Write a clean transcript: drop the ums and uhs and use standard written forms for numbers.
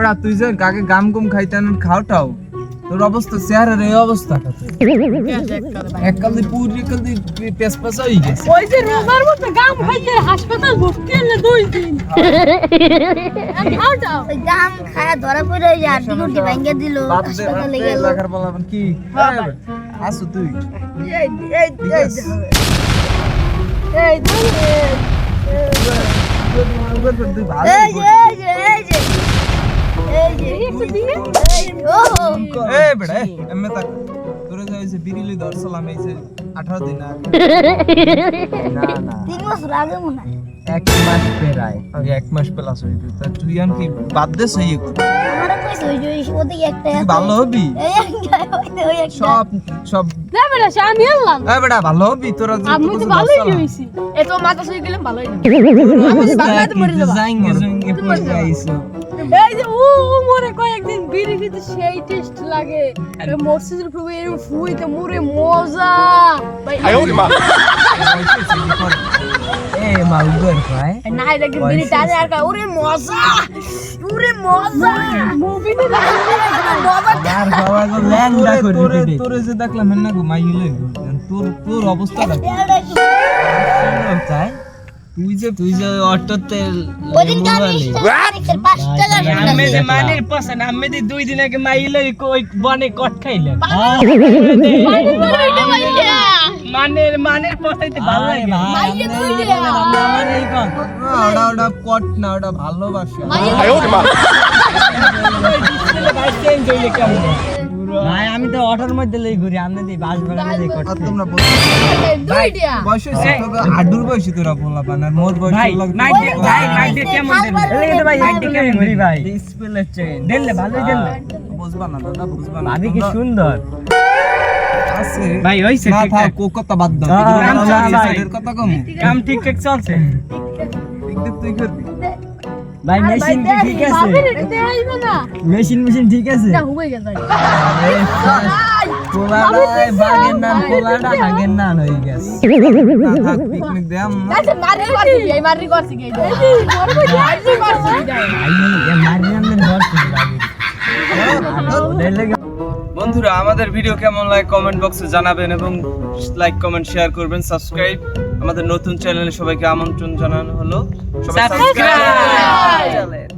বেড়া তুই যে কাকে গাম গুম খাইতেন খাওটাও তোর অবস্থা চেহারার এই অবস্থাটা এককাল দিয়ে পুরি কাল দিয়ে পেস পেস হয়ে গেছে ওই যে রোগার মতো গাম খাইতে হাসপাতাল ভর্তি হলে 2 দিন খাওটাও ওই গাম খায়া ধরা পড়ে ওই আর ডিগুটি ভাঙিয়ে দিল হাসপাতালে গেল লাখার বলাবেন কি আসু তুই এই তুই ভালো এই যে এ বেড়া এমে তাক তোরে যাইছে বিরিলি দর্শলাম এইছে 18 দিন আগে না 3 বছর আগে মনে হয় 1 মাস পেরায় আগে 1 মাস প্লাস হইছে তা তুই আন কি বাদ দে সই আমারে কইছ ওই যে ওদিকে একটা তুই ভালো হবি এই ওই একটা সব না বেটা আমি আনলাম এ বেড়া ভালো হবি তোরা যে আমি তো ভালোই হইছি এ তো মাথা সই গেলাম ভালোই না আমি বাংলাতে মরে যাব জাইঙ্গে জাইঙ্গে পড়ে আইছো এই যে ও মোরে কয়েকদিন বিড়ি খেতে সেই টেস্ট লাগে আরে মসজিদের প্রভু এর ফুইতে মোরে মজা ভাই এ মালগর ভাই না এটা কি বিড়ি টানে আর কা ওরে মজা মুভিতে মজা আর বাবা গো ল্যাংডা করে তোরে যে দেখলাম না ঘুমাই গেলে তোর অবস্থাটা তাই তুই যে অটোতে ওদিন গাড়ি 5 টাকা আমি যে মানের পছন্দ আমি যে 2 দিন আগে মাইলে কই বনে কট খাইলেন মানের পছন্দতে ভালো লাগে আমার এই কট ওটা কট না ওটা ভালোবাসা ভাই আমি তো অটোর মধ্যে লই ঘুরি আপনি দি বাস বাগানে যাই কট তোমরা দুইটা বয়স হইছে হাডুর বয়সী তোরা বলা বানার মোর বয়স ভাই মাইক দে কেমন দেন এই তো ভাই মাইক দে কেমন ঘুরি ভাই ডিসপ্লে চেঞ্জ দেনলে ভালোই দেনলে বুঝবা না দাদা বুঝবা না ভাবি কি সুন্দর আছে ভাই হইছে না ঠিক থাক কথা বাদ দাও এর কথা কম কাম ঠিক ঠিক চলছে ঠিক তুই করবি ভাই মেশিন ঠিক আছে দেখাইবে না মেশিন ঠিক আছে না হয়ে গেছে পোলাটা বাগের নাম পোলাটা হাগের নাম হয়ে গেছে থাক পিকনিক দেম আচ্ছা মারি করছি কি বড় ভাই মারি করছি ভাই এ মারি নাম ধর লাগে বন্ধুরা আমাদের ভিডিও কেমন লাগে কমেন্ট বক্সে জানাবেন এবং লাইক কমেন্ট শেয়ার করবেন সাবস্ক্রাইব আমাদের নতুন চ্যানেলে সবাইকে আমন্ত্রণ জানানো হলো সবাই সাবস্ক্রাইব